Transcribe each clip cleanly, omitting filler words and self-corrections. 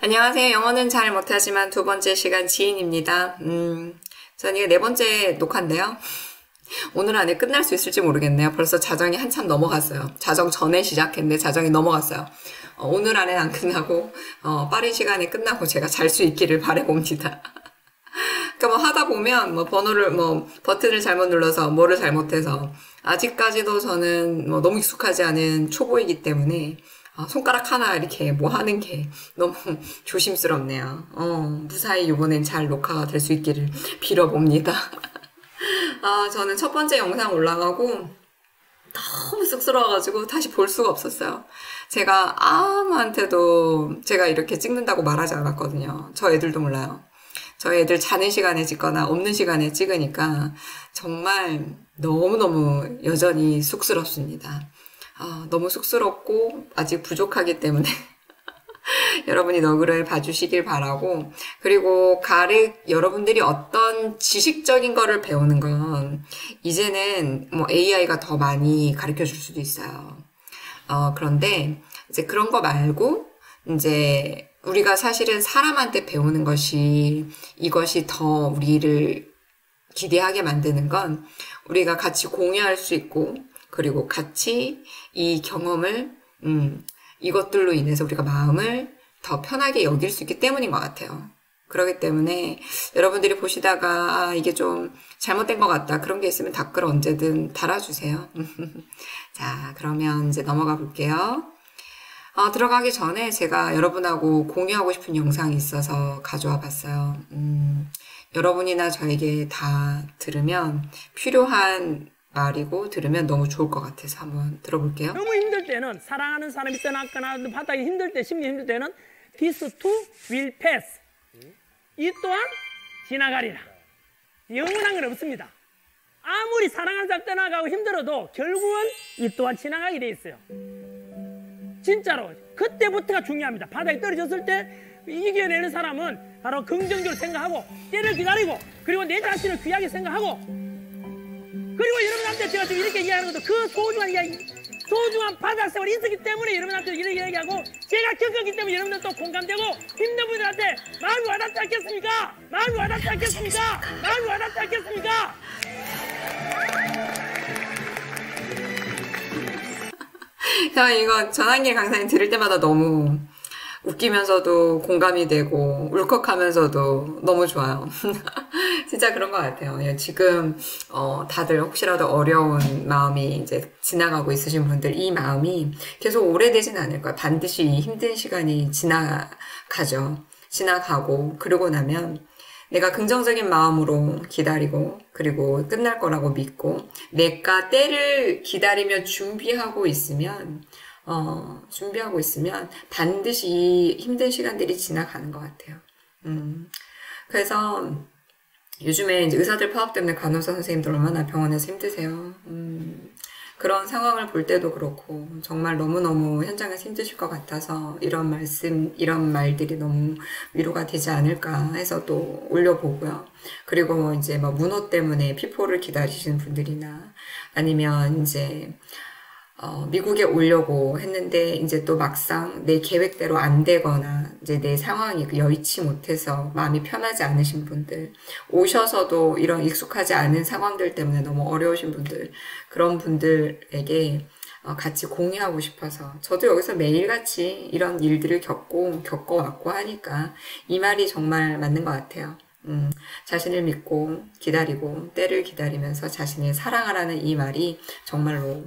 안녕하세요. 영어는 잘 못하지만 두 번째 시간 지인입니다. 전 이게 네 번째 녹화인데요. 오늘 안에 끝날 수 있을지 모르겠네요. 벌써 자정이 한참 넘어갔어요. 자정 전에 시작했는데 자정이 넘어갔어요. 오늘 안에 안 끝나고 빠른 시간에 끝나고 제가 잘 수 있기를 바라봅니다. 그러니까 뭐 하다 보면 버튼을 잘못 눌러서 뭐를 잘못해서 아직까지도 저는 너무 익숙하지 않은 초보이기 때문에 손가락 하나 이렇게 뭐 하는 게 너무 조심스럽네요. 무사히 이번엔 잘 녹화가 될 수 있기를 빌어봅니다. 저는 첫 번째 영상 올라가고 너무 쑥스러워가지고 다시 볼 수가 없었어요. 제가 아무한테도 제가 이렇게 찍는다고 말하지 않았거든요. 저 애들도 몰라요. 저희 애들 자는 시간에 찍거나 없는 시간에 찍으니까 정말 너무너무 여전히 쑥스럽습니다. 너무 쑥스럽고 아직 부족하기 때문에 여러분이 너그를 봐주시길 바라고, 그리고 여러분들이 어떤 지식적인 거를 배우는 건 이제는 AI가 더 많이 가르쳐 줄 수도 있어요. 그런데 이제 그런 거 말고 이제 우리가 사실은 사람한테 배우는 이것이 더 우리를 기대하게 만드는 건 우리가 같이 공유할 수 있고, 그리고 같이 이 경험을, 이것들로 인해서 우리가 마음을 더 편하게 여길 수 있기 때문인 것 같아요. 그렇기 때문에 여러분들이 보시다가 이게 좀 잘못된 것 같다, 그런 게 있으면 댓글 언제든 달아주세요. 자, 그러면 이제 넘어가 볼게요. 들어가기 전에 제가 여러분하고 공유하고 싶은 영상이 있어서 가져와 봤어요. 여러분이나 저에게 다 들으면 필요한 말이고 들으면 너무 좋을 것 같아서 한번 들어볼게요. 너무 힘들 때는, 사랑하는 사람이 떠났거나 바닥이 힘들 때, 심리 힘들 때는 This too will pass. 이 또한 지나가리라. 영원한 건 없습니다. 아무리 사랑하는 사람 떠나가고 힘들어도 결국은 이 또한 지나가게 돼 있어요. 진짜로 그때부터가 중요합니다. 바닥에 떨어졌을 때 이겨내는 사람은 바로 긍정적으로 생각하고 때를 기다리고, 그리고 내 자신을 귀하게 생각하고, 그리고 여러분한테 제가 지금 이렇게 얘기하는 것도 그 소중한 바닥 세월이 있었기 때문에 여러분한테 이렇게 얘기하고, 제가 겪었기 때문에 여러분들 또 공감되고, 힘든 분들한테 마음이 와닿지 않겠습니까? 마음이 와닿지 않겠습니까? 마음이 와닿지 않겠습니까? 이거 전한길 강사님 들을 때마다 너무 웃기면서도 공감이 되고 울컥하면서도 너무 좋아요. 진짜 그런 것 같아요. 지금 다들 혹시라도 어려운 마음이 이제 지나가고 있으신 분들, 이 마음이 계속 오래되진 않을 거예요. 반드시 힘든 시간이 지나가죠. 지나가고 그러고 나면 내가 긍정적인 마음으로 기다리고, 그리고 끝날 거라고 믿고, 내가 때를 기다리며 준비하고 있으면 반드시 이 힘든 시간들이 지나가는 것 같아요. 그래서 요즘에 이제 의사들 파업 때문에 간호사 선생님들 얼마나 병원에서 힘드세요. 그런 상황을 볼 때도 그렇고 정말 너무너무 현장에서 힘드실 것 같아서 이런 말들이 너무 위로가 되지 않을까 해서 또 올려보고요. 그리고 이제 문호 때문에 피포를 기다리시는 분들이나, 아니면 이제 미국에 오려고 했는데 이제 또 막상 내 계획대로 안 되거나 이제 내 상황이 여의치 못해서 마음이 편하지 않으신 분들, 오셔서도 이런 익숙하지 않은 상황들 때문에 너무 어려우신 분들, 그런 분들에게 같이 공유하고 싶어서, 저도 여기서 매일같이 이런 일들을 겪어왔고 하니까 이 말이 정말 맞는 것 같아요. 자신을 믿고 기다리고 때를 기다리면서 자신을 사랑하라는 이 말이 정말로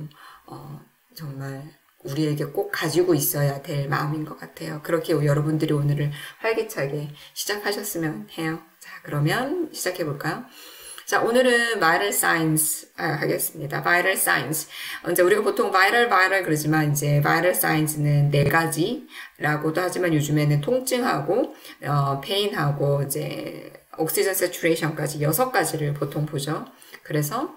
정말 우리에게 꼭 가지고 있어야 될 마음인 것 같아요. 그렇게 여러분들이 오늘을 활기차게 시작하셨으면 해요. 자, 그러면 시작해 볼까요? 자, 오늘은 vital signs 하겠습니다. vital signs. 이제 우리가 보통 viral 그러지만 이제 vital signs는 4가지라고도 하지만 요즘에는 통증하고 pain하고 이제 oxygen saturation까지 6가지를 보통 보죠. 그래서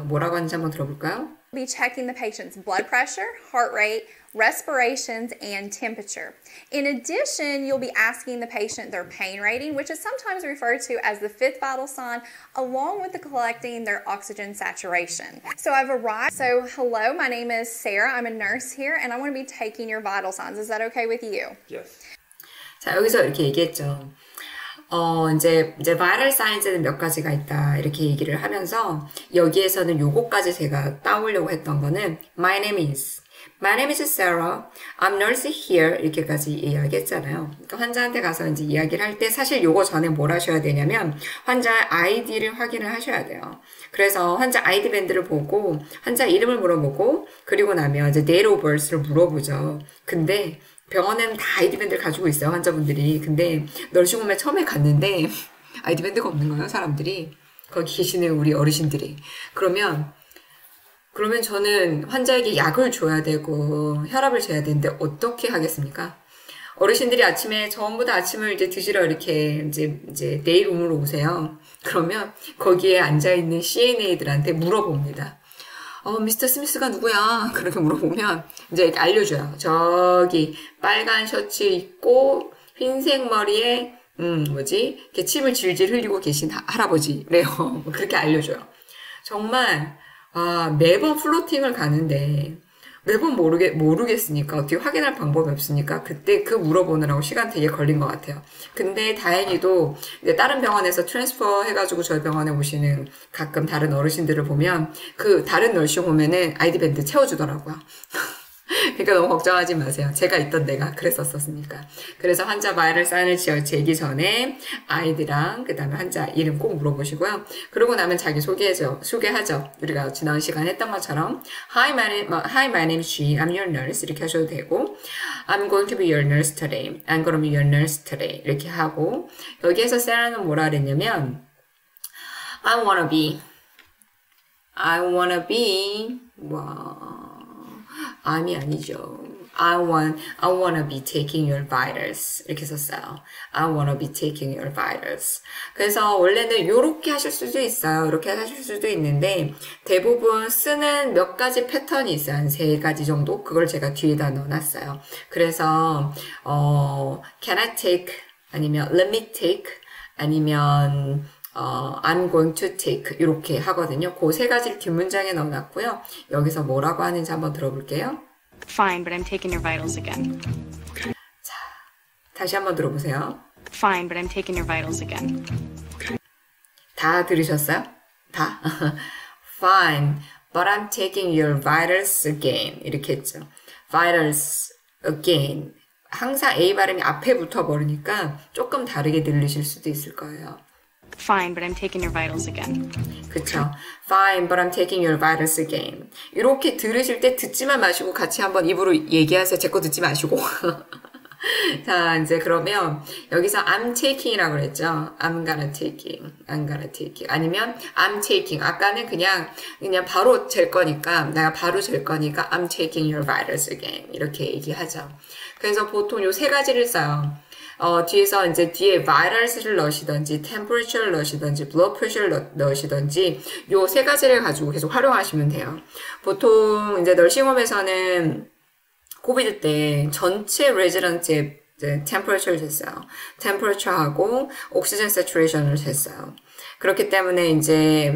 뭐라고 하는지 한번 들어볼까요? Be checking the patient's blood pressure, heart rate, respirations, and temperature. In addition, you'll be asking the patient their pain rating, which is sometimes referred to as the 5th vital sign, along with collecting their oxygen saturation. So I've arrived. So hello, my name is Sarah. I'm a nurse here, and I'm going to be taking your vital signs. Is that okay with you? Yes. 자, 여기서 이렇게 얘기했죠. 이제 vital signs는 몇 가지가 있다. 이렇게 얘기를 하면서 여기에서는 요거까지 제가 따오려고 했던 거는 My name is Sarah. I'm nurse here. 이렇게까지 이야기했잖아요. 그러니까 환자한테 가서 이제 이야기를 할 때 사실 요거 전에 뭘 하셔야 되냐면 환자의 아이디를 확인을 하셔야 돼요. 그래서 환자 아이디 밴드를 보고 환자 이름을 물어보고 그리고 나면 이제 date of birth를 물어보죠. 근데 병원에는 다 아이디밴드를 가지고 있어요, 환자분들이. 근데 널싱홈에 처음에 갔는데 아이디밴드가 없는 거예요, 사람들이. 거기 계시는 우리 어르신들이. 그러면 저는 환자에게 약을 줘야 되고 혈압을 재야 되는데 어떻게 하겠습니까? 어르신들이 아침에 전부 다 아침을 이제 드시러 이렇게 이제 데이룸으로 오세요. 그러면 거기에 앉아있는 CNA들한테 물어봅니다. 미스터 스미스가 누구야? 그렇게 물어보면 이제 이렇게 알려줘요. 저기 빨간 셔츠 입고 흰색 머리에 이렇게 침을 질질 흘리고 계신 할아버지래요. 그렇게 알려줘요. 정말 매번 플로팅을 가는데 매번 모르겠으니까 어떻게 확인할 방법이 없으니까 그때 그 물어보느라고 시간 되게 걸린 것 같아요. 근데 다행히도 이제 다른 병원에서 트랜스퍼 해가지고 저희 병원에 오시는 가끔 다른 어르신들을 보면 그 다른 널싱홈에는 아이디밴드 채워주더라고요. 그러니까 너무 걱정하지 마세요. 제가 있던 데가 그랬었으니까. 그래서 환자 바이럴 사인을 재기 전에 아이디랑 그 다음에 환자 이름 꼭 물어보시고요. 그러고 나면 자기 소개하죠. 우리가 지난 시간에 했던 것처럼 Hi, my name is G. I'm your nurse. 이렇게 하셔도 되고 I'm going to be your nurse today. I'm going to be your nurse today. 이렇게 하고 여기에서 세라는 뭐라 그랬냐면 I wanna be I'm이 아니죠. I wanna be taking your vitals. 이렇게 썼어요. I wanna be taking your vitals. 그래서 원래는 요렇게 하실 수도 있어요. 이렇게 하실 수도 있는데 대부분 쓰는 몇 가지 패턴이 있어요. 한 3가지 정도? 그걸 제가 뒤에다 넣어놨어요. 그래서 can I take 아니면 let me take 아니면 I'm going to take 이렇게 하거든요. 그 3가지를 뒷문장에 넣어놨고요. 여기서 뭐라고 하는지 한번 들어볼게요. Fine, but I'm taking your vitals again. 자, 다시 한번 들어보세요. Fine, but I'm taking your vitals again. 다 들으셨어요? 다? Fine, but I'm taking your vitals again. 이렇게 했죠. vitals again. 항상 A 발음이 앞에 붙어버리니까 조금 다르게 들리실 수도 있을 거예요. Fine, but I'm taking your vitals again. 그쵸. Fine, but I'm taking your vitals again. 이렇게 들으실 때 듣지만 마시고 같이 한번 입으로 얘기하세요. 제 거 듣지 마시고. 자, 이제 그러면 여기서 I'm taking이라고 그랬죠. I'm gonna taking. 아니면 I'm taking. 아까는 그냥 바로 잴 거니까, 내가 바로 잴 거니까 I'm taking your vitals again. 이렇게 얘기하죠. 그래서 보통 요 3가지를 써요. 뒤에서 이제 뒤에 vitals를 넣으시던지, temperature를 넣으시던지, blood pressure를 넣으시던지, 요 3가지를 가지고 계속 활용하시면 돼요. 보통 이제 널싱홈에서는 코비드 때 전체 레지던트의 temperature를 쟀어요. temperature하고 oxygen saturation을 쟀어요. 그렇기 때문에 이제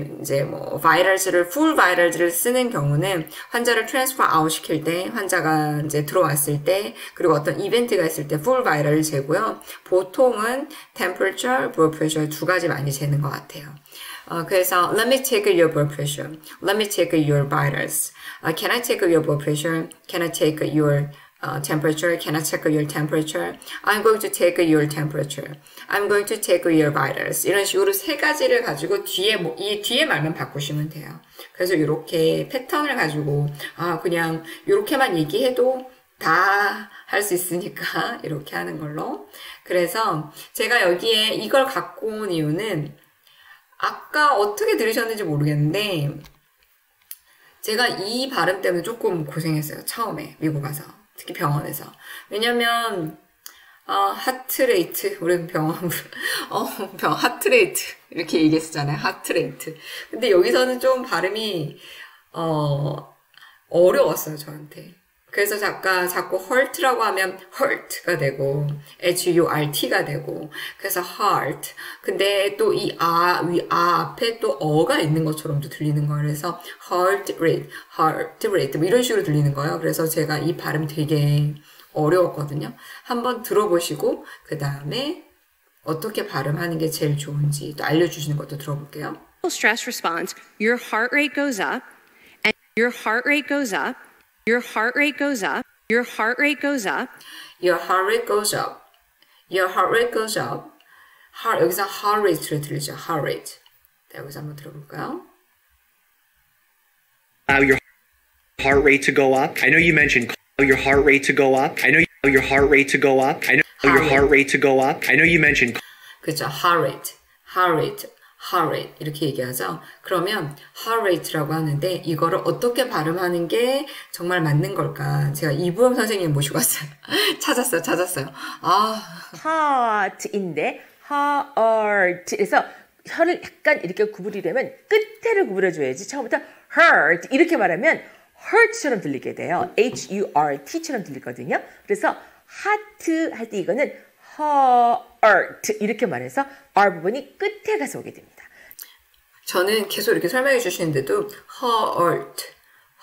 뭐 full vitals를 쓰는 경우는 환자를 transfer out 시킬 때, 환자가 이제 들어왔을 때, 그리고 어떤 이벤트가 있을 때 full vital을 재고요. 보통은 temperature, blood pressure 2가지 많이 재는 것 같아요. 그래서 let me take your blood pressure. Let me take your vitals. Can I take your blood pressure? Can I take your temperature? Can I check your temperature? I'm going to take your temperature. I'm going to take your vitals. 이런 식으로 3가지를 가지고 이 뒤에 말만 바꾸시면 돼요. 그래서 이렇게 패턴을 가지고 그냥 이렇게만 얘기해도 다 할 수 있으니까 이렇게 하는 걸로. 그래서 제가 여기에 이걸 갖고 온 이유는 아까 어떻게 들으셨는지 모르겠는데 제가 이 발음 때문에 조금 고생했어요. 처음에 미국 가서. 특히 병원에서. 왜냐면 하트레이트 우리 병원 하트레이트 이렇게 얘기했었잖아요. 하트레이트. 근데 여기서는 좀 발음이 어려웠어요, 저한테. 그래서 자꾸 hurt라고 하면 hurt가 되고 hurt가 되고 그래서 heart. 근데 또 이 앞에 또 어가 있는 것처럼도 들리는 거예요. 그래서 heart rate 뭐 이런 식으로 들리는 거예요. 그래서 제가 이 발음 되게 어려웠거든요. 한번 들어보시고 그 다음에 어떻게 발음하는 게 제일 좋은지 또 알려주시는 것도 들어볼게요. Stress response, your heart rate goes up, and your heart rate goes up, your heart rate goes up, your heart rate goes up. Your heart rate goes up. Your heart rate goes up. 여기서 heart rate를 들리죠. heart rate. 네, 여기서 한번 들어볼까요? Allow your heart rate to go up. I know you mentioned allow your heart rate to go up. I know you allow your heart rate to go up. I know your heart rate to go up. I know you mentioned 그렇죠. heart rate, heart rate, heart rate 이렇게 얘기하죠. 그러면 heart rate라고 하는데 이거를 어떻게 발음하는 게 정말 맞는 걸까? 제가 이부영 선생님 모시고 왔어요. 찾았어요. heart인데 heart. 그래서 혀를 약간 이렇게 구부리려면 끝에를 구부려줘야지 처음부터 hurt 이렇게 말하면 hurt처럼 들리게 돼요. H-U-R-T처럼 들리거든요. 그래서 heart 할 때 이거는 heart 이렇게 말해서 R 부분이 끝에 가서 오게 됩니다. 저는 계속 이렇게 설명해 주시는데도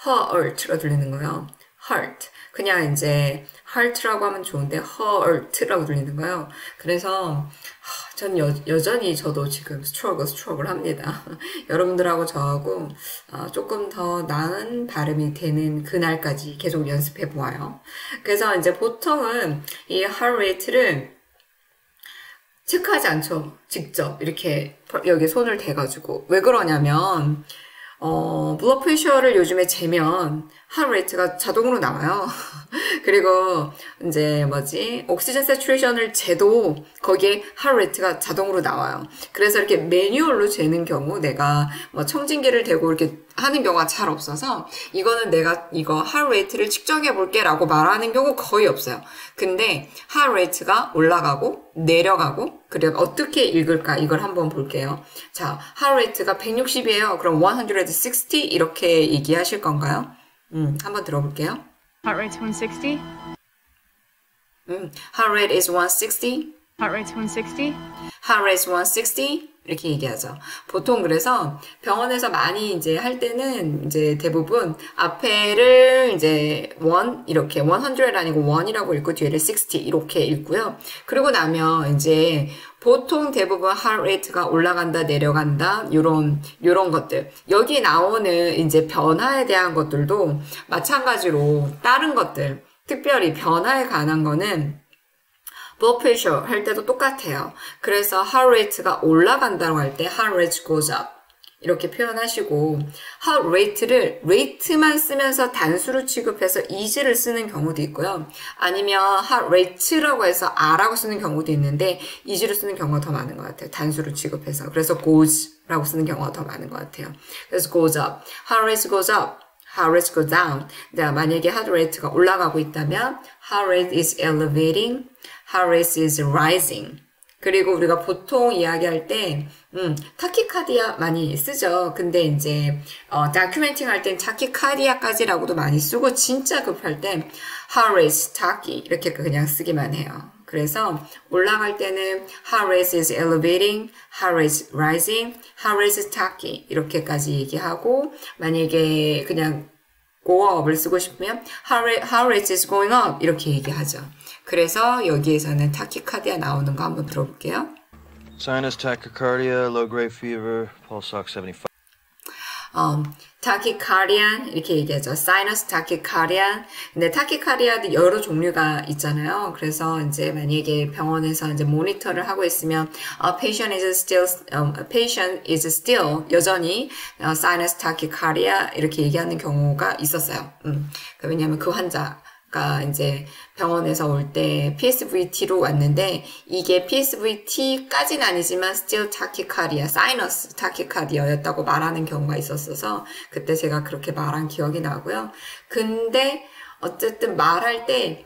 heart로 들리는 거예요. heart. 그냥 이제 heart라고 하면 좋은데 heart라고 들리는 거예요. 그래서 전 여전히 저도 지금 스트러글 합니다. 여러분들하고 저하고 조금 더 나은 발음이 되는 그날까지 계속 연습해 보아요. 그래서 이제 보통은 이 heart rate를 체크하지 않죠. 직접 이렇게 여기 손을 대가지고. 왜 그러냐면 블러드 프레셔를 요즘에 재면 heart rate가 자동으로 나와요. 그리고 이제 옥시전 세츄레이션을 재도 거기에 heart rate가 자동으로 나와요. 그래서 이렇게 매뉴얼로 재는 경우 내가 청진기를 대고 이렇게 하는 경우가 잘 없어서 이거는 내가 이거 heart rate를 측정해 볼게 라고 말하는 경우 거의 없어요. 근데 heart rate가 올라가고 내려가고 그리고 어떻게 읽을까 이걸 한번 볼게요. 자, heart rate가 160이에요. 그럼 160 이렇게 얘기하실 건가요? 한번 들어볼게요. Heart rate's 160. Heart rate is 160. Heart rate's 160. Heart rate is 160. 이렇게 얘기하죠. 보통 그래서 병원에서 많이 이제 할 때는 이제 대부분 앞에를 이제 1 이렇게 100 아니고 1이라고 읽고 뒤에를 60 이렇게 읽고요. 그리고 나면 이제 보통 대부분 heart rate가 올라간다 내려간다 요런 것들 여기 나오는 이제 변화에 대한 것들도 마찬가지로 다른 것들 특별히 변화에 관한 거는 blood pressure 할 때도 똑같아요. 그래서 heart rate가 올라간다고 할 때 heart rate goes up 이렇게 표현하시고 heart rate를 rate만 쓰면서 단수로 취급해서 is를 쓰는 경우도 있고요. 아니면 heart rate라고 해서 r라고 쓰는 경우도 있는데 is를 쓰는 경우가 더 많은 것 같아요. 단수로 취급해서. 그래서 goes라고 쓰는 경우가 더 많은 것 같아요. 그래서 goes up, heart rate goes up, heart rate goes down. 만약에 heart rate가 올라가고 있다면 heart rate is elevating, heart rate is rising. 그리고 우리가 보통 이야기할 때 타키카디아 많이 쓰죠. 근데 이제 다큐멘팅 할 땐 타키카디아까지라고도 많이 쓰고 진짜 급할 땐 heart rate tachy 이렇게 그냥 쓰기만 해요. 그래서 올라갈 때는 heart rate is elevating, heart rate is rising, heart rate is tachy 이렇게까지 얘기하고 만약에 그냥 go up을 쓰고 싶으면 heart rate is going up 이렇게 얘기하죠. 그래서 여기에서는 타키카디아 나오는 거 한번 들어볼게요. Sinus tachycardia, low grade fever, pulse ox 75. 타키카디안 이렇게 얘기하죠. 사이너스 타키카디안. 근데 타키카디아도 여러 종류가 있잖아요. 그래서 이제 만약에 병원에서 이제 모니터를 하고 있으면 patient is still 여전히 사이너스 타키카디아 이렇게 얘기하는 경우가 있었어요. 왜냐하면 그 환자가 이제 병원에서 올 때 PSVT로 왔는데 이게 PSVT까지는 아니지만 still tachycardia, sinus tachycardia였다고 말하는 경우가 있었어서 그때 제가 그렇게 말한 기억이 나고요. 근데 어쨌든 말할 때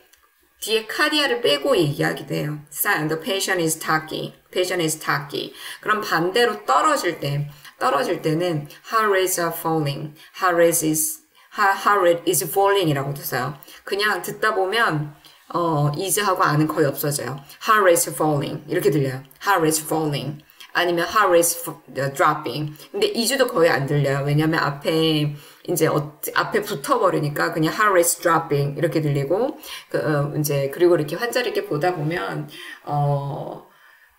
뒤에 카디아를 빼고 얘기하기도 해요. The patient is tachy, patient is tachy. 그럼 반대로 떨어질 때는 heart rates are falling, heart rate is falling 이라고 써요. 그냥 듣다 보면 is하고 a는 거의 없어져요. Heart rate falling 이렇게 들려요. Heart rate falling 아니면 heart rate dropping. 근데 2주도 거의 안 들려요. 왜냐면 앞에 이제 앞에 붙어버리니까 그냥 heart rate dropping 이렇게 들리고 이제 그리고 이렇게 환자를 이렇게 보다 보면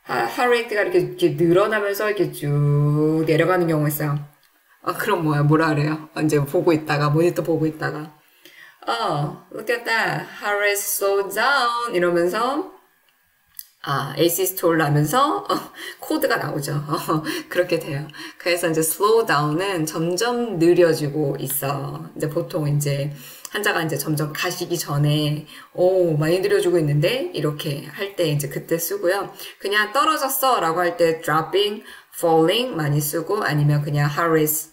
heart rate가 이렇게 늘어나면서 이렇게 쭉 내려가는 경우가 있어요. 그럼 뭐라 그래요? 이제 보고 있다가 모니터 보고 있다가 look at that. heart rate slow down 이러면서 asystole 하면서 코드가 나오죠. 그렇게 돼요. 그래서 이제 slow down은 점점 느려지고 있어. 이제 보통 이제 환자가 이제 점점 가시기 전에 많이 느려지고 있는데 이렇게 할 때 이제 그때 쓰고요. 그냥 떨어졌어 라고 할 때 dropping, falling 많이 쓰고 아니면 그냥 heart rate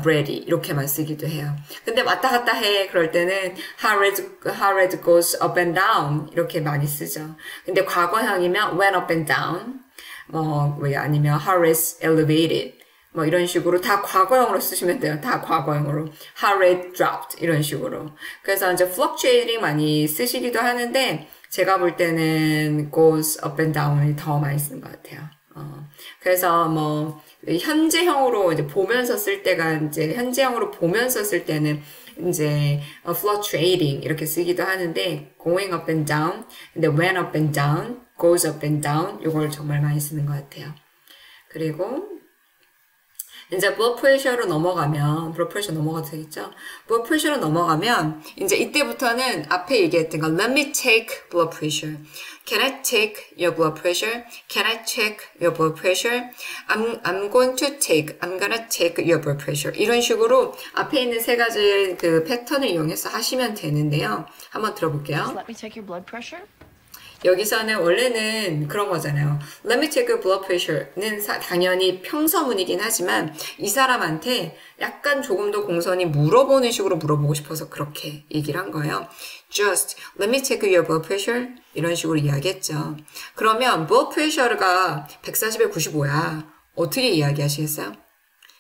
ready 이렇게만 쓰기도 해요. 근데 왔다 갔다 해 그럴 때는 heart rate goes up and down 이렇게 많이 쓰죠. 근데 과거형이면 went up and down 아니면 heart rate elevated 이런 식으로 다 과거형으로 쓰시면 돼요. 다 과거형으로 heart rate dropped 이런 식으로. 그래서 이제 fluctuating 많이 쓰시기도 하는데 제가 볼 때는 goes up and down을 더 많이 쓰는 것 같아요. 그래서 현재형으로 이제 보면서 쓸 때가 이제 현재형으로 보면서 쓸 때는 이제 fluctuating 이렇게 쓰기도 하는데 going up and down, 근데 went up and down, goes up and down 이걸 정말 많이 쓰는 것 같아요. 그리고 이제 blood pressure로 넘어가면 blood pressure 넘어가도 되겠죠? blood pressure로 넘어가면 이제 이때부터는 앞에 얘기했던 거 let me take blood pressure. Can I take your blood pressure? Can I check your blood pressure? I'm going to take. I'm gonna check your blood pressure. 이런 식으로 앞에 있는 세 가지 그 패턴을 이용해서 하시면 되는데요. 한번 들어볼게요. Let me check your blood pressure. 여기서는 원래는 그런 거잖아요. Let me check your blood pressure는 당연히 평서문이긴 하지만 이 사람한테 약간 조금 더 공손히 물어보는 식으로 물어보고 싶어서 그렇게 얘기를 한 거예요. Just let me check your blood pressure 이런 식으로 이야기했죠. 그러면 blood pressure가 140에 95야. 어떻게 이야기하시겠어요?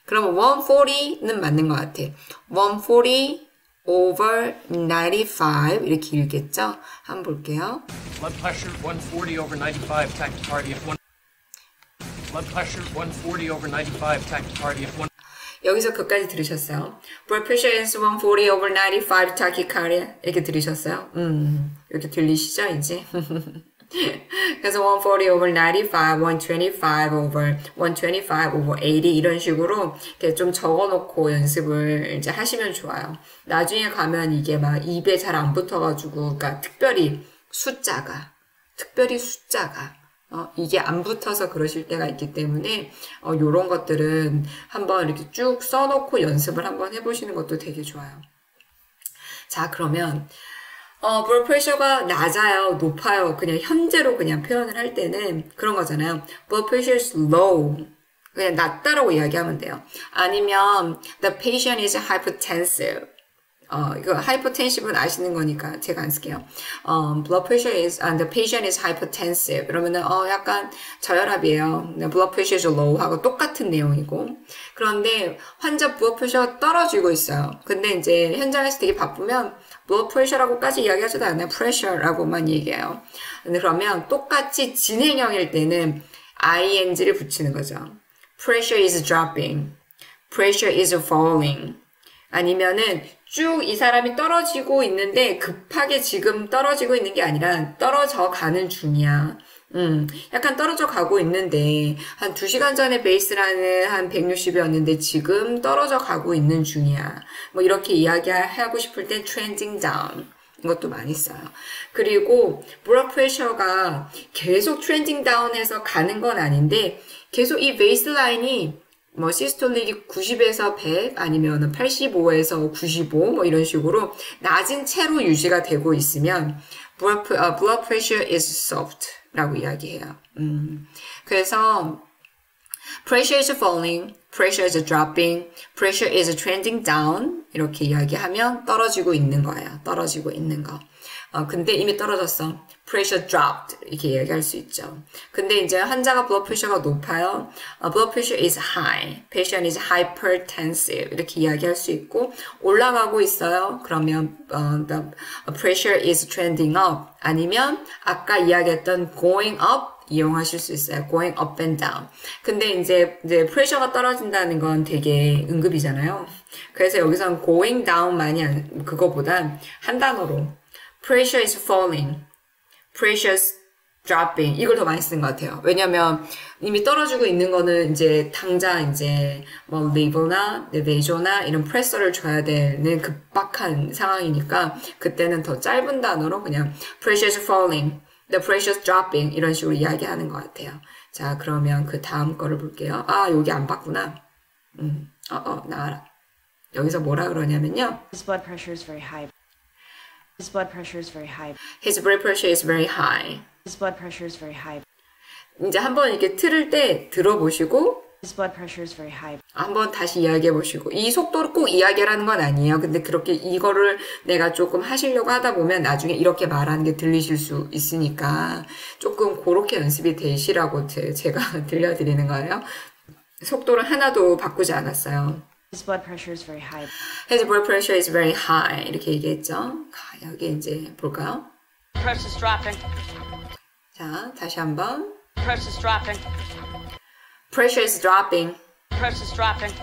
그러면 140는 맞는 것 같아. 140 over 95 이렇게 읽겠죠? 한번 볼게요. Blood pressure 140 over 95 tachycardia. Blood pressure 140 over 95 tachycardia. 여기서 그까지 들으셨어요? Blood pressure is 140 over 95 tachycardia 이렇게 들으셨어요? 이렇게 들리시죠 이제? 그래서 140 over 95, 125 over 125 over 80 이런 식으로 이렇게 좀 적어놓고 연습을 이제 하시면 좋아요. 나중에 가면 이게 막 입에 잘 안 붙어가지고, 그러니까 특별히 숫자가 이게 안 붙어서 그러실 때가 있기 때문에 요런 것들은 한번 이렇게 쭉 써놓고 연습을 한번 해보시는 것도 되게 좋아요. 자, 그러면 blood pressure가 낮아요, 높아요. 그냥 현재로 그냥 표현을 할 때는 그런 거잖아요. blood pressure is low. 그냥 낮다라고 이야기하면 돼요. 아니면 the patient is hypertensive. 이거 hypertensive는 아시는 거니까 제가 안 쓸게요. blood pressure is, the patient is hypertensive. 그러면은, 약간 저혈압이에요. blood pressure is low 하고 똑같은 내용이고. 그런데 환자 blood pressure가 떨어지고 있어요. 근데 이제 현장에서 되게 바쁘면 blood pressure라고까지 이야기하지도 않아요. pressure라고만 얘기해요. 근데 그러면 똑같이 진행형일 때는 ing를 붙이는 거죠. pressure is dropping. pressure is falling. 아니면은 쭉 이 사람이 떨어지고 있는데 급하게 지금 떨어지고 있는 게 아니라 떨어져 가는 중이야. 약간 떨어져 가고 있는데 한 2시간 전에 베이스라는 한 160이었는데 지금 떨어져 가고 있는 중이야. 뭐 이렇게 이야기하고 싶을 땐 trending down. 이것도 많이 써요. 그리고 blood pressure가 계속 trending down해서 가는 건 아닌데 계속 이 베이스라인이 뭐 시스톨릭이 90에서 100 아니면 85에서 95 뭐 이런 식으로 낮은 채로 유지가 되고 있으면 blood pressure is soft 라고 이야기해요. 그래서 pressure is falling, pressure is dropping, pressure is trending down 이렇게 이야기하면 떨어지고 있는 거예요. 떨어지고 있는 거. 근데 이미 떨어졌어. pressure dropped. 이렇게 이야기할 수 있죠. 근데 이제 환자가 blood pressure가 높아요. blood pressure is high. patient is hypertensive. 이렇게 이야기할 수 있고, 올라가고 있어요. 그러면 the pressure is trending up. 아니면 아까 이야기했던 going up 이용하실 수 있어요. going up and down. 근데 이제 프레셔가 떨어진다는 건 되게 응급이잖아요. 그래서 여기선 going down만이 그거보단 한 단어로 pressure is falling, pressure is dropping 이걸 더 많이 쓴 것 같아요. 왜냐면 이미 떨어지고 있는 거는 이제 당장 이제 뭐 liver나 vaso나 이런 프레셔를 줘야 되는 급박한 상황이니까 그때는 더 짧은 단어로 그냥 pressure is falling, the pressure is dropping 이런 식으로 이야기하는 것 같아요. 자, 그러면 그 다음 거를 볼게요. 아, 여기 안 봤구나. 나와라. 여기서 뭐라 그러냐면요. His blood pressure is very high. His blood pressure is very high. His blood pressure is very high. His blood pressure is very high. 이제 한번 이렇게 틀을 때 들어보시고 His blood pressure is very high. 한번 다시 이야기해 보시고 이 속도를 꼭 이야기하라는 건 아니에요. 근데 그렇게 이거를 내가 조금 하시려고 하다 보면 나중에 이렇게 말하는 게 들리실 수 있으니까 조금 그렇게 연습이 되시라고 제가 들려드리는 거예요. 속도를 하나도 바꾸지 않았어요. His blood pressure is very high. His blood pressure is very high. 이렇게 얘기했죠. 여기 이제 볼까요? Pressure is dropping. 자, 다시 한번. Pressure is dropping. Pressure is dropping. Pressure is dropping.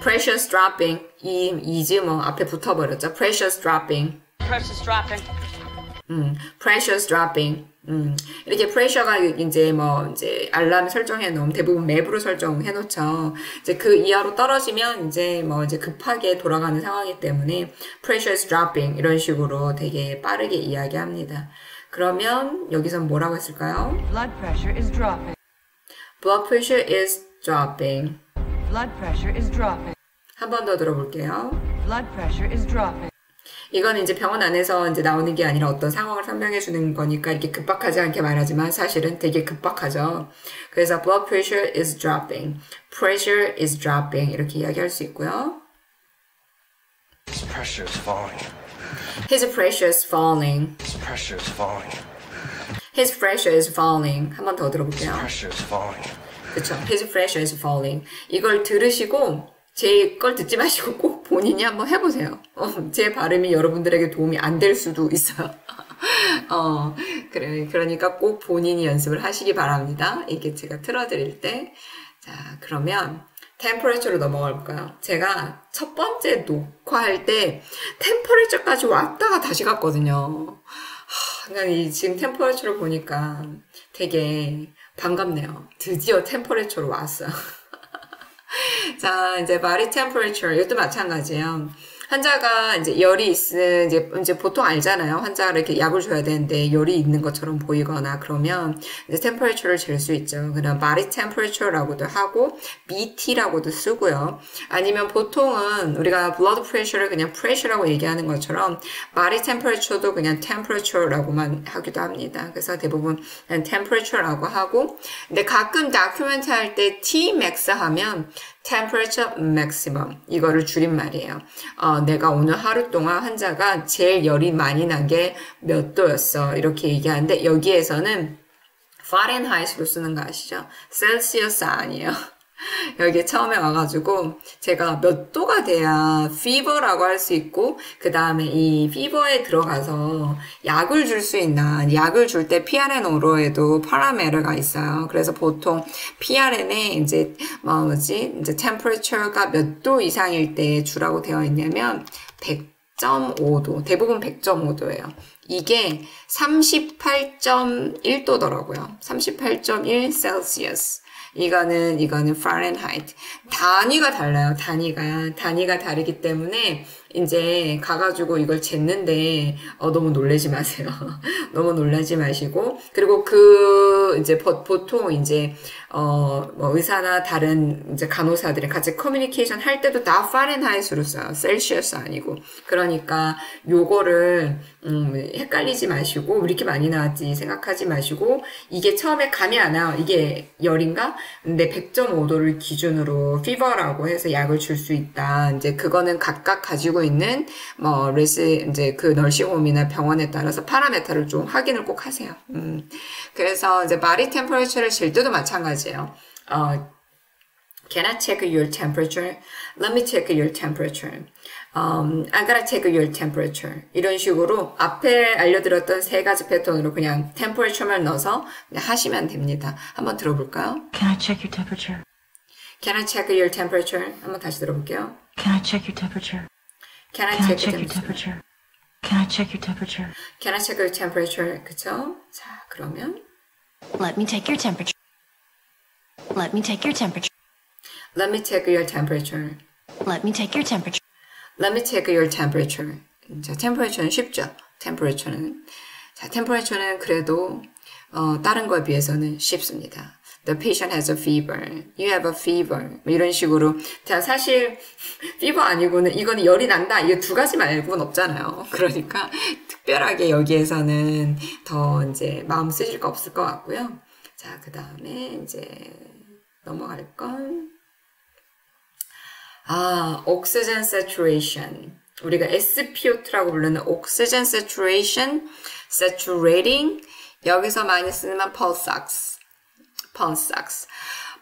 Pressure is dropping. 이즈 뭐 앞에 붙어버렸죠. Pressure is dropping. Pressure is dropping. Pressure is dropping. 이렇게 pressure가 이제 뭐 이제 알람 설정해 놓으면 대부분 맵으로 설정해 놓죠. 이제 그 이하로 떨어지면 이제 뭐 이제 급하게 돌아가는 상황이기 때문에 pressure is dropping 이런 식으로 되게 빠르게 이야기합니다. 그러면 여기선 뭐라고 했을까요? Blood pressure is dropping. Blood pressure is dropping. Blood pressure is dropping. 한 번 더 들어볼게요. Blood pressure is dropping. 이건 이제 병원 안에서 이제 나오는 게 아니라 어떤 상황을 설명해 주는 거니까 이렇게 급박하지 않게 말하지만 사실은 되게 급박하죠. 그래서 blood pressure is dropping, pressure is dropping 이렇게 이야기할 수 있고요. His pressure is falling. His pressure is falling. His pressure is falling. His pressure is falling. 한 번 더 들어볼게요. Pressure is falling. 그쵸. His pressure is falling. 이걸 들으시고 제 걸 듣지 마시고 꼭 본인이 한번 해보세요. 제 발음이 여러분들에게 도움이 안 될 수도 있어요. 그러니까 꼭 본인이 연습을 하시기 바랍니다. 이게 제가 틀어드릴 때. 자, 그러면 템퍼레처로 넘어가 볼까요? 제가 첫 번째 녹화할 때 템퍼레처까지 왔다가 다시 갔거든요. 그러니까 지금 템퍼레처를 보니까 되게 반갑네요. 드디어 템퍼레처로 왔어요. 자, 이제 body temperature 이것도 마찬가지예요. 환자가 이제 열이 있는 이제 보통 알잖아요. 환자가 이렇게 약을 줘야 되는데 열이 있는 것처럼 보이거나 그러면 이제 temperature를 잴 수 있죠. 그냥 body temperature라고도 하고 BT라고도 쓰고요. 아니면 보통은 우리가 blood pressure를 그냥 pressure라고 얘기하는 것처럼 body temperature도 그냥 temperature라고만 하기도 합니다. 그래서 대부분 그냥 temperature라고 하고 근데 가끔 다큐멘트 할 때 Tmax 하면 temperature maximum 이거를 줄임말이에요. 내가 오늘 하루 동안 환자가 제일 열이 많이 난 게 몇 도였어 이렇게 얘기하는데 여기에서는 Fahrenheit로 쓰는 거 아시죠? 셀시어스 아니에요. 여기 처음에 와가지고 제가 몇 도가 돼야 fever라고 할 수 있고 그 다음에 이 fever에 들어가서 약을 줄 수 있나 약을 줄 때 PRNO로에도 파라메터가 있어요. 그래서 보통 PRN에 이제 이제 temperature가 몇 도 이상일 때 주라고 되어 있냐면 100.5도 대부분 100.5도예요. 이게 38.1도더라고요. 38.1 셀시어스. 이거는 Fahrenheit. 단위가 달라요. 단위가 다르기 때문에 이제 가가지고 이걸 쟀는데 너무 놀라지 마세요. 너무 놀라지 마시고 그리고 그 그래도 이제 보통 이제 뭐 의사나 다른 이제 간호사들이 같이 커뮤니케이션 할 때도 다 파렌하이트로 써요. 셀시어스 아니고. 그러니까 요거를 헷갈리지 마시고 왜 이렇게 많이 나왔지 생각하지 마시고 이게 처음에 감이 안 와요. 이게 열인가? 근데 100.5도를 기준으로 피버라고 해서 약을 줄 수 있다. 이제 그거는 각각 가지고 있는 뭐 이제 그 널싱홈이나 병원에 따라서 파라메타를 좀 확인을 꼭 하세요. 그래서 이제 body temperature를 잴 때도 마찬가지예요. Can I check your temperature? Let me check your temperature. I'm gonna check your temperature. 이런 식으로 앞에 알려드렸던 세 가지 패턴으로 그냥 temperature만 넣어서 그냥 하시면 됩니다. 한번 들어볼까요? Can I check your temperature? Can I check your temperature? 한번 다시 들어볼게요. Can I check your temperature? Can I Can I check check your temperature? Can I check your temperature? Can I check your temperature? 그쵸? 자, 그러면 Let me take your temperature. Let me take your temperature. Let me check your temperature. Let me take your temperature. Let me check your temperature. 자, temperature는 쉽죠? temperature는. 자, temperature는 그래도 다른 거에 비해서는 쉽습니다. The patient has a fever. You have a fever. 뭐 이런 식으로. 자, 사실 fever 아니고는 이거는 열이 난다. 이거 두 가지 말고는 없잖아요. 그러니까 특별하게 여기에서는 더 이제 마음 쓰실 거 없을 것 같고요. 자, 그 다음에 이제 넘어갈 건 oxygen saturation. 우리가 SpO2라고 부르는 oxygen saturation, saturating. 여기서 많이 쓰는 pulse ox. pulse ox.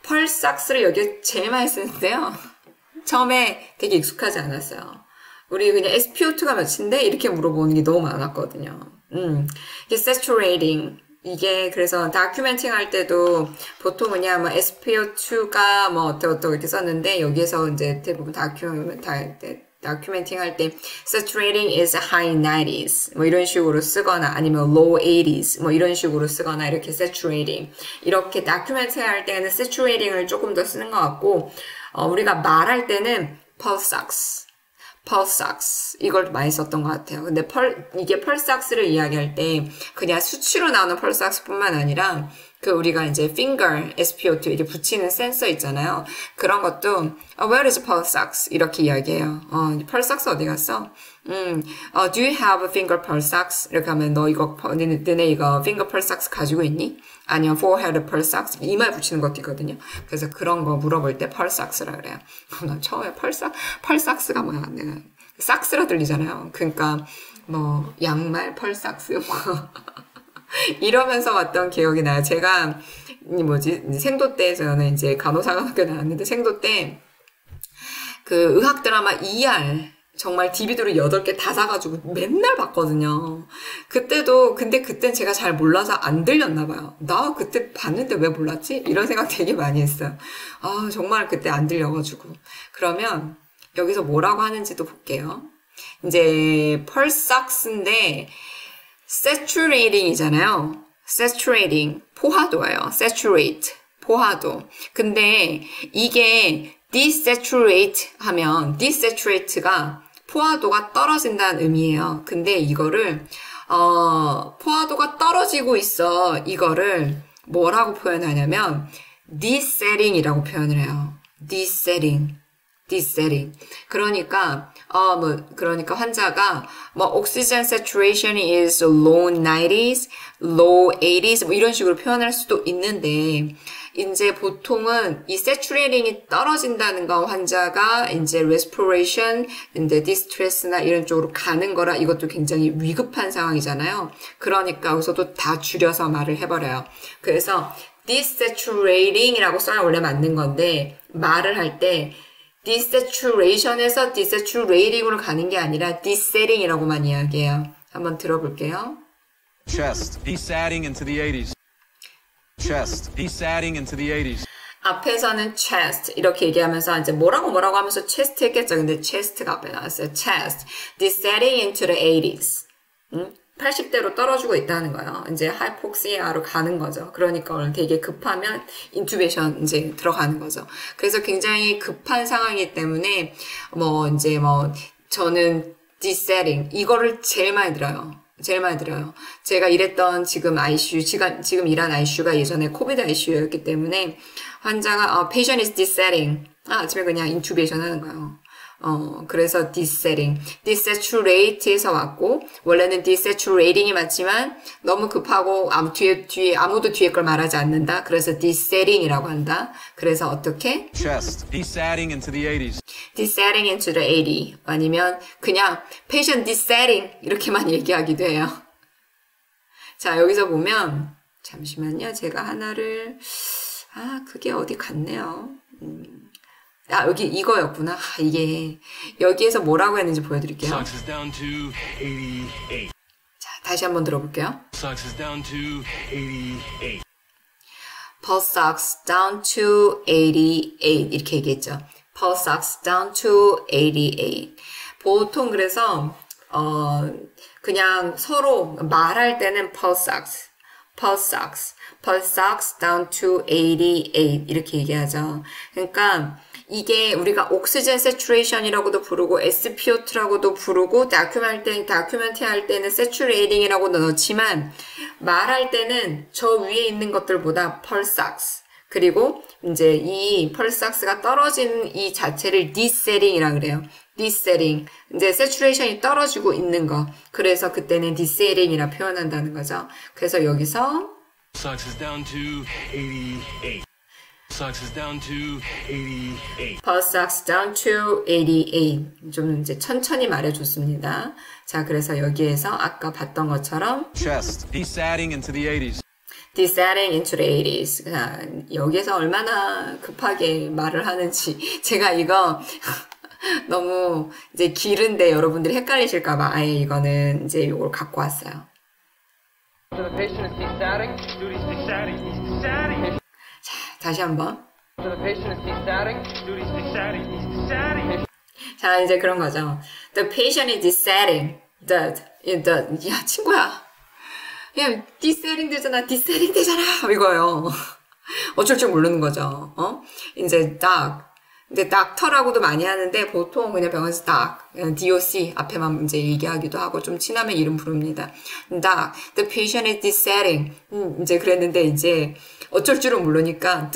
pulse ox를 여기 제일 많이 쓰는데요. 처음에 되게 익숙하지 않았어요. 우리 그냥 SpO2가 몇인데 이렇게 물어보는 게 너무 많았거든요. 이게 saturating. 이게 그래서 다큐멘팅 할 때도 보통 그냥 뭐 SpO2가 뭐 어떻고 이렇게 썼는데 여기에서 이제 대부분 다큐멘팅 할 때 saturating is high 90s 뭐 이런 식으로 쓰거나 아니면 low 80s 뭐 이런 식으로 쓰거나 이렇게 saturating 이렇게 다큐멘팅 할 때는 saturating을 조금 더 쓰는 것 같고 우리가 말할 때는 pulse ox pulse ox 이걸 많이 썼던 것 같아요. 근데 이게 pulse ox를 이야기할 때 그냥 수치로 나오는 pulse ox뿐만 아니라 그 우리가 이제 finger SpO2 이렇게 붙이는 센서 있잖아요. 그런 것도 where is pulse ox 이렇게 이야기해요. pulse ox 어디 갔어? Do you have a finger pulse ox? 이렇게 하면 너 이거 너네 이거 finger pulse ox 가지고 있니? 아니면 forehead pulse ox 이마에 붙이는 것도 있거든요. 그래서 그런 거 물어볼 때 pulse ox라 그래요. 나 처음에 pulse ox가 뭐야? 내가 삭스라 들리잖아요. 그러니까 뭐 양말 pulse ox 뭐 이러면서 왔던 기억이 나요. 제가 생도 때에서는 이제 간호사가 학교 나왔는데 생도 때 그 의학 드라마 ER 정말 DVD로 8개 다 사가지고 맨날 봤거든요. 근데 그땐 제가 잘 몰라서 안 들렸나 봐요. 나 그때 봤는데 왜 몰랐지? 이런 생각 되게 많이 했어요. 정말 그때 안 들려가지고. 그러면 여기서 뭐라고 하는지도 볼게요. 이제 pulse ox인데 saturating이잖아요. saturating 포화도예요. saturate 포화도. 근데 이게 desaturate 하면 desaturate가 포화도가 떨어진다는 의미예요. 근데 이거를 포화도가 떨어지고 있어. 이거를 뭐라고 표현하냐면 desetting이라고 표현을 해요. desetting. 그러니까 그러니까 환자가 oxygen saturation is low 90s, low 80s 뭐 이런 식으로 표현할 수도 있는데 이제 보통은 이 saturating이 떨어진다는 건 환자가 이제 respiration, 이제 distress나 이런 쪽으로 가는 거라 이것도 굉장히 위급한 상황이잖아요. 그러니까 여기서도 다 줄여서 말을 해버려요. 그래서 desaturating이라고 써야 원래 맞는 건데 말을 할 때 desaturation에서 desaturating으로 가는 게 아니라 desetting이라고만 이야기해요. 한번 들어볼게요. Chest, desatting into the 80s. Chest, desatting into the 80s. 앞에서는 chest 이렇게 얘기하면서 이제 뭐라고 하면서 chest 했겠죠. 근데 chest가 앞에 나왔어요. chest, desatting into the 80s. 80대로 떨어지고 있다는 거예요. 이제 하이폭시아로 가는 거죠. 그러니까 오늘 되게 급하면 인투베이션 이제 들어가는 거죠. 그래서 굉장히 급한 상황이기 때문에 저는 desetting 이거를 제일 많이 들어요. 제일 많이 들어요. 제가 일했던 지금 ICU, 지금 일한 ICU가 예전에 코비드 ICU였기 때문에 환자가 patient is desetting. 아침에 그냥 인투베이션 하는 거예요. 그래서 desaturate에서 왔고, 원래는 desaturating이 맞지만, 너무 급하고, 아무도 뒤에 걸 말하지 않는다. 그래서 desetting이라고 한다. 그래서 어떻게? Chest. Desetting into the 80s. desetting into the 80. 아니면, 그냥, patient desetting. 이렇게만 얘기하기도 해요. 자, 여기서 보면, 잠시만요. 제가 하나를, 그게 어디 갔네요. 여기 이거였구나. 이게 여기에서 뭐라고 했는지 보여드릴게요. 자, 다시 한번 들어볼게요. Pulse ox down to 88 이렇게 얘기했죠. Pulse ox down to 88. 보통 그래서 그냥 서로 말할 때는 pulse ox, pulse ox, pulse ox down to 88 이렇게 얘기하죠. 그러니까 이게 우리가 옥시젠 세츄레이션이라고도 부르고 SpO2라고도 부르고 다큐멘트 할 때는 saturating이라고도 넣지만 말할 때는 저 위에 있는 것들보다 pulse ox 그리고 이제 이 pulse ox가 떨어지는 이 자체를 desetting이라 그래요. desetting. 이제 saturation이 떨어지고 있는 거. 그래서 그때는 desetting이라 표현한다는 거죠. 그래서 여기서 Pulse ox down to 88. Pulse down to 88. Pulse ox down to 88. 좀 이제 천천히 말해줬습니다. 자, 그래서 여기에서 아까 봤던 것처럼 Chest. Desetting into the 80s. desetting into the 80s. 자, 여기에서 얼마나 급하게 말을 하는지 제가 이거 너무 이제 길은데 여러분들이 헷갈리실까봐 아예 이거는 이제 이걸 갖고 왔어요. The patient is desetting. Duty's desetting. He's desetting. 자, 다시 한번. The patient is desetting. Duty's desetting. He's desetting. 자, 이제 그런 거죠. The patient is desetting. 야, 친구야. 야, desetting 되잖아. desetting 되잖아. 이거요. 어쩔 줄 모르는 거죠. 이제 근데 닥터라고도 많이 하는데 보통 그냥 병원에서 DOC 앞에만 이제 얘기하기도 하고 좀 친하면 이름 부릅니다. The patient is desetting. 이제 그랬는데 이제 어쩔 줄은 모르니까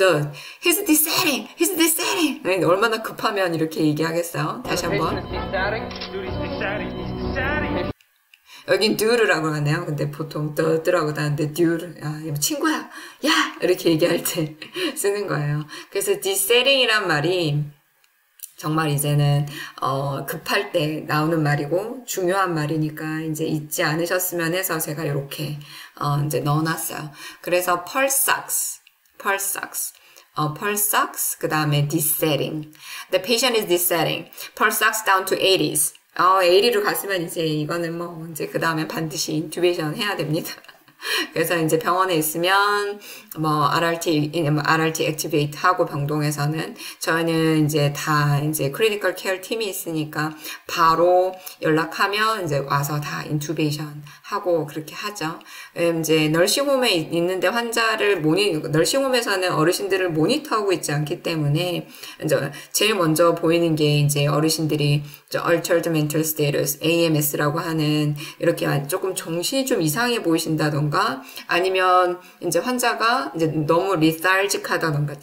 he's desetting. He's desetting. 얼마나 급하면 이렇게 얘기하겠어요. 다시 한번. 여긴 du라고 하네요. 근데 보통 더라고 하는데 du를 친구야, 야 이렇게 얘기할 때 쓰는 거예요. 그래서 desetting이란 말이 정말 이제는 급할 때 나오는 말이고 중요한 말이니까 이제 잊지 않으셨으면 해서 제가 이렇게 이제 넣어놨어요. 그래서 pulse ox, 그 다음에 desetting. The patient is desetting. Pulse ox down to 80s. 80로 갔으면 이제 이거는 뭐 이제 그 다음에 반드시 인투베이션 해야 됩니다. 그래서 이제 병원에 있으면 뭐 RRT 액티베이트 하고 병동에서는 저희는 이제 다 이제 크리티컬 케어 팀이 있으니까 바로 연락하면 이제 와서 다 인투베이션 하고 그렇게 하죠. 이제 널싱홈에 있는데 널싱홈에서는 어르신들을 모니터하고 있지 않기 때문에 이제 제일 먼저 보이는 게 이제 어르신들이 Altered Mental Status, AMS라고 하는 이렇게 조금 정신이 좀 이상해 보이신다던가 아니면 이제 환자가 이제 너무 lethargic하다던가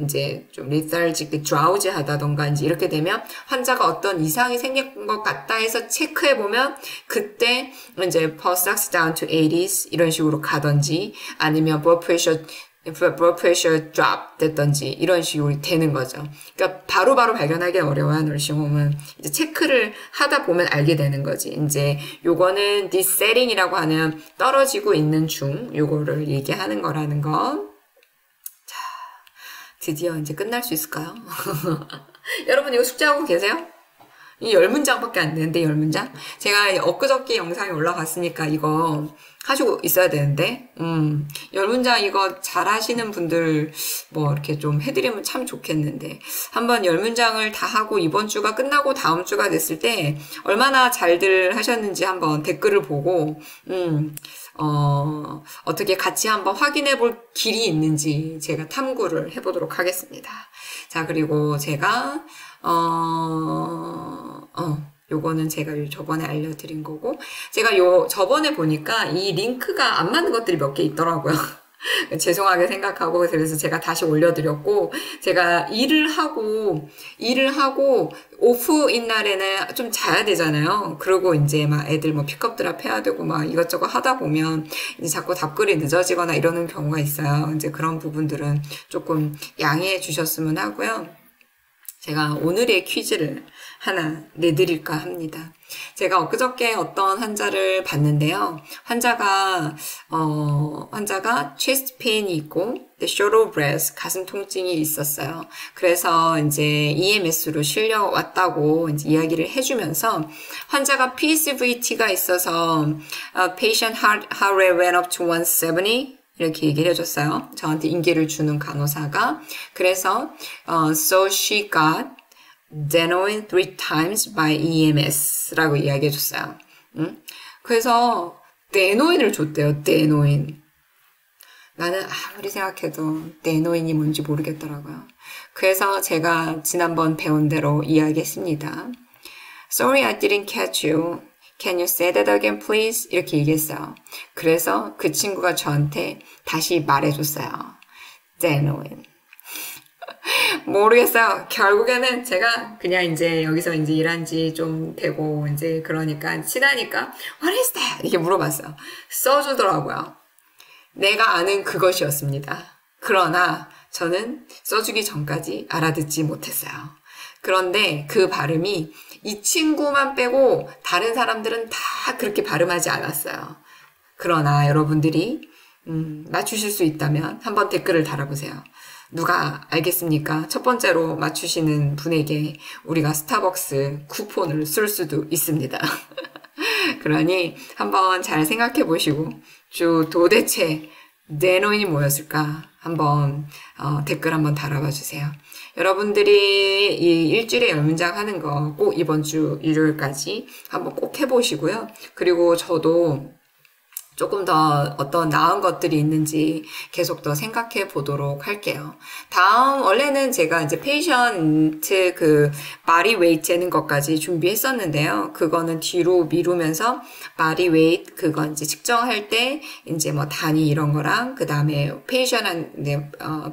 이제 좀 lethargic, drowsy하다던가 이제 이렇게 되면 환자가 어떤 이상이 생긴 것 같다 해서 체크해 보면 그때 이제 pulse ox down to 80s 이런 식으로 가던지 아니면 blood pressure drop 됐던지 이런 식으로 되는 거죠. 그러니까 바로바로 발견하기 어려워요. 널싱홈은 이제 체크를 하다 보면 알게 되는 거지. 이제 요거는 desetting이라고 하는 떨어지고 있는 중 요거를 얘기하는 거라는 거. 자, 드디어 이제 끝날 수 있을까요? 여러분 이거 숙제하고 계세요? 이 10문장밖에 안 되는데 10문장? 제가 엊그저께 영상이 올라갔으니까 이거 하시고 있어야 되는데 10문장 이거 잘 하시는 분들 뭐 이렇게 좀 해드리면 참 좋겠는데 한번 10문장을 다 하고 이번 주가 끝나고 다음 주가 됐을 때 얼마나 잘들 하셨는지 한번 댓글을 보고 어떻게 같이 한번 확인해 볼 길이 있는지 제가 탐구를 해보도록 하겠습니다. 자, 그리고 제가 요거는 제가 저번에 알려드린 거고, 제가 저번에 보니까 이 링크가 안 맞는 것들이 몇 개 있더라고요. 죄송하게 생각하고, 그래서 제가 다시 올려드렸고, 제가 일을 하고, 오프인 날에는 좀 자야 되잖아요. 그리고 이제 막 애들 뭐 픽업 드랍 해야 되고 막 이것저것 하다 보면 이제 자꾸 답글이 늦어지거나 이러는 경우가 있어요. 이제 그런 부분들은 조금 양해해 주셨으면 하고요. 제가 오늘의 퀴즈를 하나 내드릴까 합니다. 제가 엊그저께 어떤 환자를 봤는데요. 환자가 chest pain이 있고, short breath, 가슴 통증이 있었어요. 그래서 이제 EMS로 실려왔다고 이제 이야기를 해주면서, 환자가 PSVT가 있어서, patient heart rate went up to 170. 이렇게 얘기를 해줬어요. 저한테 인계를 주는 간호사가. 그래서 so she got Denoin 3 times by EMS라고 이야기해줬어요. 그래서 데노인을 줬대요. 데노인. 나는 아무리 생각해도 데노인이 뭔지 모르겠더라고요. 그래서 제가 지난번 배운 대로 이야기했습니다. Sorry, I didn't catch you. Can you say that again, please? 이렇게 얘기했어요. 그래서 그 친구가 저한테 다시 말해줬어요. 데노인. 모르겠어요. 결국에는 제가 그냥 이제 여기서 이제 일한 지 좀 되고, 이제 그러니까 친하니까, What is that? 이렇게 물어봤어요. 써주더라고요. 내가 아는 그것이었습니다. 그러나 저는 써주기 전까지 알아듣지 못했어요. 그런데 그 발음이 이 친구만 빼고 다른 사람들은 다 그렇게 발음하지 않았어요. 그러나 여러분들이 맞추실 수 있다면 한번 댓글을 달아보세요. 누가 알겠습니까? 첫 번째로 맞추시는 분에게 우리가 스타벅스 쿠폰을 쓸 수도 있습니다. 그러니 한번 잘 생각해 보시고 도대체 데노인이 뭐였을까? 한번 댓글 한번 달아봐 주세요. 여러분들이 이 일주일에 10문장 하는 거 꼭 이번 주 일요일까지 한번 꼭 해보시고요. 그리고 저도 조금 더 어떤 나은 것들이 있는지 계속 더 생각해 보도록 할게요. 다음, 원래는 제가 이제 페이션트 바디 웨이트 재는 것까지 준비했었는데요. 그거는 뒤로 미루면서 바디 웨이트 그거 이제 측정할 때 이제 뭐 단위 이런 거랑 그 다음에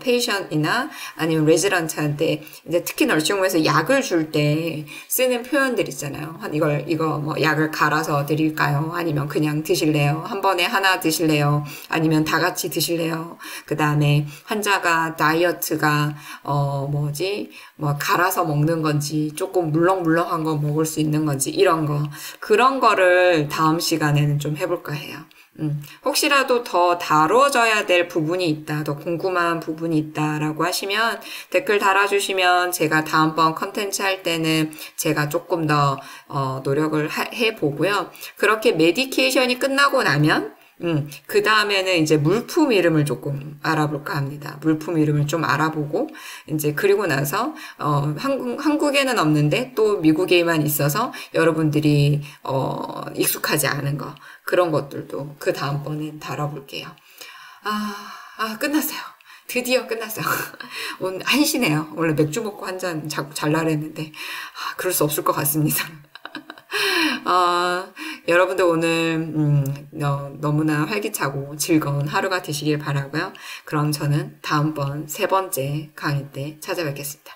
페이션이나 아니면 레지던트한테 이제 특히 널싱홈에서 약을 줄 때 쓰는 표현들 있잖아요. 이거 뭐 약을 갈아서 드릴까요? 아니면 그냥 드실래요? 한번 하나 드실래요? 아니면 다 같이 드실래요? 그 다음에 환자가 다이어트가 갈아서 먹는 건지 조금 물렁물렁한 거 먹을 수 있는 건지 그런 거를 다음 시간에는 좀 해볼까 해요. 혹시라도 더 다뤄져야 될 부분이 있다, 더 궁금한 부분이 있다라고 하시면 댓글 달아주시면 제가 다음번 컨텐츠 할 때는 제가 조금 더 노력을 해보고요. 그렇게 메디케이션이 끝나고 나면 그 다음에는 이제 물품 이름을 조금 알아볼까 합니다. 물품 이름을 좀 알아보고, 이제 그리고 나서, 한국에는 없는데 또 미국에만 있어서 여러분들이, 익숙하지 않은 거, 그런 것들도 그 다음번엔 다뤄볼게요. 끝났어요. 드디어 끝났어요. 오늘 한시네요. 원래 맥주 먹고 한 잔 자꾸 잘라려 했는데, 그럴 수 없을 것 같습니다. 여러분들 오늘 너무나 활기차고 즐거운 하루가 되시길 바라고요. 그럼 저는 다음번 3번째 강의 때 찾아뵙겠습니다.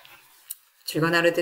즐거운 하루 되세요.